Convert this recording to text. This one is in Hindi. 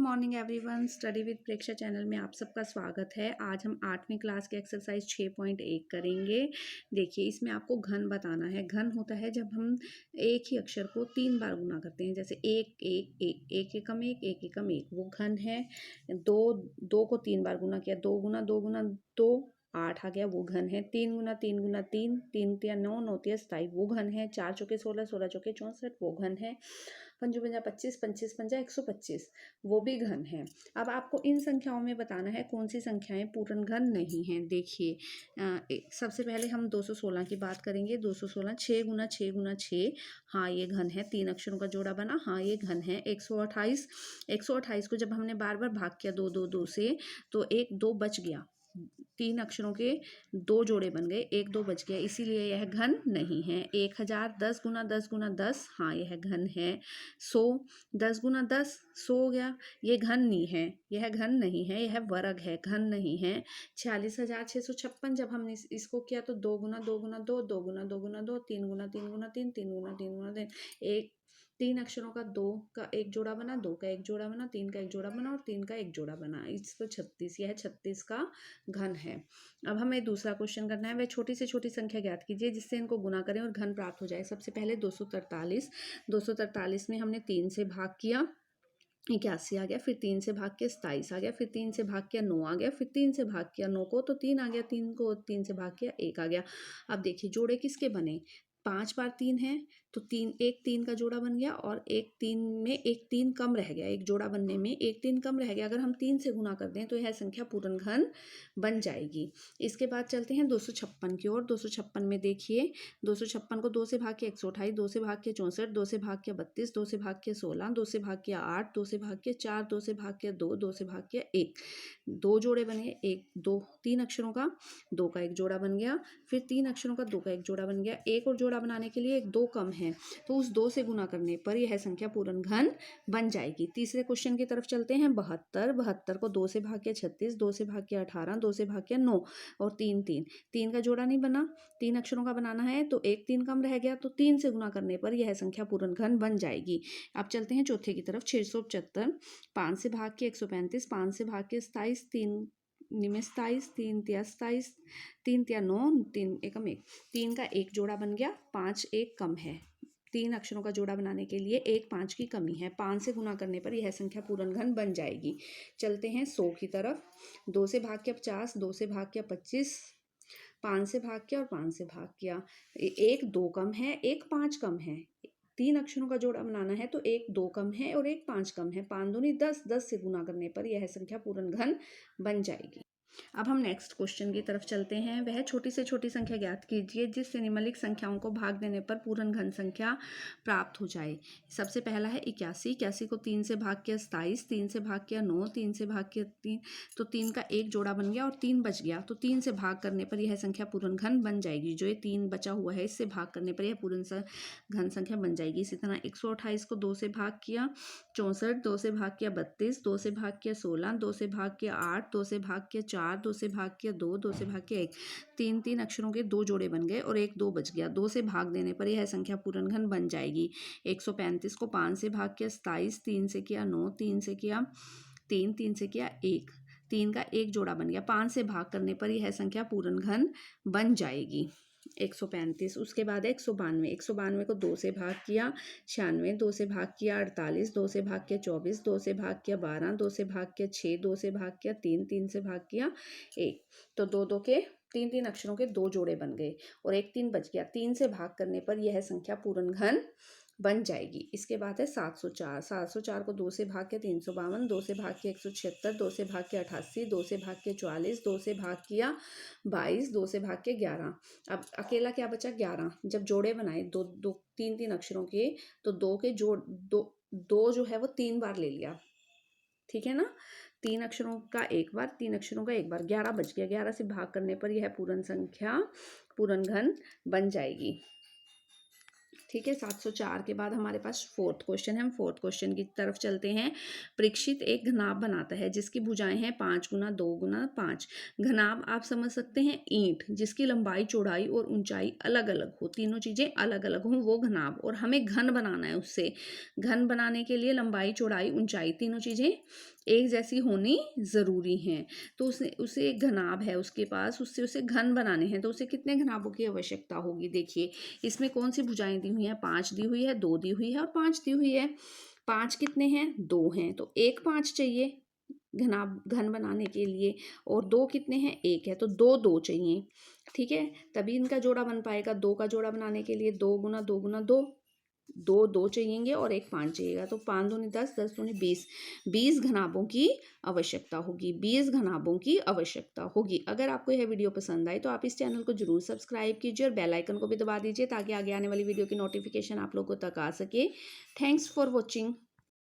Morning everyone, study with Preksha channel में आप सबका स्वागत है। आज हम 8वीं क्लास के एक्सरसाइज 6.1 करेंगे। देखिए, इसमें आपको घन बताना है। घन होता है जब हम एक ही अक्षर को 3 बार गुना करते हैं, जैसे एक एक एक एक एकम एक एकम एक, वो घन है। दो दो को 3 बार गुना किया, 2 8 आ गया, वो घन है। 3 गुना 3 गुना 3, 3 तिया 9, 9 तिया 27, वो घन है। 4 चौके 16, 16 चौके 64, वो घन है। 5 पंजा 25, 25 पंजा 125, वो भी घन है। अब आपको इन संख्याओं में बताना है कौन सी संख्याएं पूर्ण घन नहीं हैं। देखिए, सबसे पहले हम 216 की बात करेंगे। 216 6 गुना 6 गुना 6, हाँ ये घन है। 3 अक्षरों का जोड़ा बना, हाँ ये घन है। 128 को जब हमने बार बार भाग किया 2 2 2 से, तो 1 2 बच गया। 3 अक्षरों के 2 जोड़े बन गए, 1 2 बच गया, इसीलिए यह घन नहीं है। 1000 10 गुना 10 गुना 10, हाँ यह घन है। 100 10 गुना 10, 100 हो गया, ये घन नहीं है, यह घन नहीं है, यह वर्ग है, घन नहीं है। 46,656 जब हमने इसको किया तो 2 गुना 2 गुना 2, 2 गुना 2 गुना 2, 3 गुना 3 गुना 3, 3 गुना 3 गुना 3, एक 3 अक्षरों का 2 का एक जोड़ा बना, 2 का एक जोड़ा बना, 3 का एक जोड़ा बना और 3 का एक जोड़ा बना, इस तो 36, यह 36 का घन है। अब हमें दूसरा क्वेश्चन करना है। वह छोटी से छोटी संख्या ज्ञात कीजिए जिससे इनको गुना करें और घन प्राप्त हो जाए। सबसे पहले 243 में हमने 3 से भाग किया, 81 आ गया, फिर 3 से भाग के 27 आ गया, फिर 3 से भाग किया 9 आ गया, फिर 3 से भाग किया 9 को तो 3 आ गया, 3 को 3 से भाग किया 1 आ गया। अब देखिए जोड़े किसके बने, 5 बार 3 है तो 3 का जोड़ा बन गया, और एक 3 कम रह गया, एक जोड़ा बनने में 1 3 कम रह गया। अगर हम 3 से गुना कर दें तो यह संख्या पूर्ण घन बन जाएगी। इसके बाद चलते हैं 256 की ओर। 256 में देखिए, 256 को 2 से भाग के 128, 2 से भाग के 64, 2 से भाग के 32, 2 से भाग के 16, 2 से भाग के 8, 2 से भाग के 4, 2 से भाग के 2, 2 से भाग के 1, 2 जोड़े बने, 1 2 3 अक्षरों का 2 का एक जोड़ा बन गया, फिर 3 अक्षरों का 2 का एक जोड़ा बन गया। एक और जोड़ा बनाने के लिए एक 2 कम है, तो उस 2 से गुना करने पर यह संख्या पूर्ण घन बन जाएगी। तीसरे क्वेश्चन की तरफ चलते हैं। 72 को 2 से भाग के 36, 2 से भाग के 18, 2 से भाग के 9 और 3 का जोड़ा नहीं बना, 3 अक्षरों का बनाना है तो एक 3 कम रह गया, तो 3 से गुना करने पर यह संख्या पूर्ण घन बन जाएगी। अब चलते हैं चौथे की तरफ। 675, 5 से भाग के 135, 5 से भाग के 27, 3 में 27, 3 तिया 27, 3 तिया 9, 3 एकम 1, 3 का एक जोड़ा बन गया, 5 एक कम है। 3 अक्षरों का जोड़ा बनाने के लिए 1 5 की कमी है, 5 से गुना करने पर यह संख्या पूर्ण घन बन जाएगी। चलते हैं 100 की तरफ। 2 से भाग के 50, 2 से भाग के 25, 5 से भाग किया और 5 से भाग किया, 1 2 कम है, 1 5 कम है। 3 अक्षरों का जोड़ा बनाना है तो 1 2 कम है और 1 5 कम है, 5 दूनी 10, 10 से गुना करने पर यह संख्या पूर्ण घन बन जाएगी। अब हम नेक्स्ट क्वेश्चन की तरफ चलते हैं। वह छोटी से छोटी संख्या ज्ञात कीजिए जिससे निम्नलिखित संख्याओं को भाग देने पर पूर्ण घन संख्या प्राप्त हो जाए। सबसे पहला है 81, 81 को 3 से भाग किया 27, 3 से भाग किया 9, 3 से भाग किया 3, तो 3 का एक जोड़ा बन गया और 3 बच गया, तो 3 से भाग करने पर यह संख्या पूर्ण घन बन जाएगी। जो ये 3 बचा हुआ है इससे भाग करने पर यह पूर्ण घन संख्या बन जाएगी। इसी तरह 128 को 2 से भाग किया 64, 2 से भाग किया 32, 2 से भाग किया 16, 2 से भाग किया 8, 2 से भाग किया 4, 2 से भाग किया 2, 2 से भाग किया 1, 3 अक्षरों के 2 जोड़े बन गए और 1 2 बच गया, 2 से भाग देने पर यह संख्या पूर्ण घन बन जाएगी। 135 को 5 से भाग किया 27, 3 से किया 9, 3 से किया 3, 3 से किया 1, 3 का एक जोड़ा बन गया, 5 से भाग करने पर यह संख्या पूर्ण घन बन जाएगी। 135। उसके बाद है 192, 192 को 2 से भाग किया 96, 2 से भाग किया 48, 2 से भाग किया 24, 2 से भाग किया 12, 2 से भाग किया 6, 2 से भाग किया 3, 3 से भाग किया 1, तो 2 के 3 अक्षरों के 2 जोड़े बन गए और 1 3 बच गया, 3 से भाग करने पर यह संख्या पूर्ण घन बन जाएगी। इसके बाद है 704, 704 को 2 से भाग के 352, 2 से भाग के 176, 2 से भाग के 88, 2 से भाग के 44, 2 से भाग किया 22, 2 से भाग के 11। अब अकेला क्या बचा, 11। जब जोड़े बनाए 3 अक्षरों के, तो 2 के जोड़ 2 जो है वो 3 बार ले लिया, ठीक है ना। 3 अक्षरों का एक बार, 3 अक्षरों का एक बार, 11 बच गया, 11 से भाग करने पर यह पूर्ण घन बन जाएगी। ठीक है। 704 के बाद हमारे पास फोर्थ क्वेश्चन है, हम फोर्थ क्वेश्चन की तरफ चलते हैं। परीक्षित एक घनाभ बनाता है जिसकी भुजाएं हैं 5 गुना 2 गुना 5। घनाभ आप समझ सकते हैं ईंट, जिसकी लंबाई चौड़ाई और ऊंचाई अलग अलग हो, तीनों चीजें अलग अलग हों, वो घनाभ। और हमें घन बनाना है उससे। घन बनाने के लिए लंबाई चौड़ाई ऊंचाई तीनों चीजें एक जैसी होनी जरूरी हैं। तो उसे उसे एक घनाभ है उसके पास, उससे उसे घन बनाने हैं, तो उसे कितने घनाभों की आवश्यकता होगी। देखिए इसमें कौन सी भुजाएं दी हुई हैं, 5 दी हुई है, 2 दी हुई है और 5 दी हुई है। 5 कितने हैं, 2 हैं, तो एक 5 चाहिए घन बनाने के लिए। और 2 कितने हैं, 1 है, तो 2 2 चाहिए। ठीक है, तभी इनका जोड़ा बन पाएगा। 2 का जोड़ा बनाने के लिए 2 गुना 2 गुना 2, 2 2 चाहिएंगे और एक 5 चाहिएगा, तो 5 दूनी 10, 10 दूनी 20, 20 घनाभों की आवश्यकता होगी, 20 घनाभों की आवश्यकता होगी। अगर आपको यह वीडियो पसंद आए तो आप इस चैनल को जरूर सब्सक्राइब कीजिए और बेल आइकन को भी दबा दीजिए ताकि आगे आने वाली वीडियो की नोटिफिकेशन आप लोगों तक आ सके। Thanks for watching.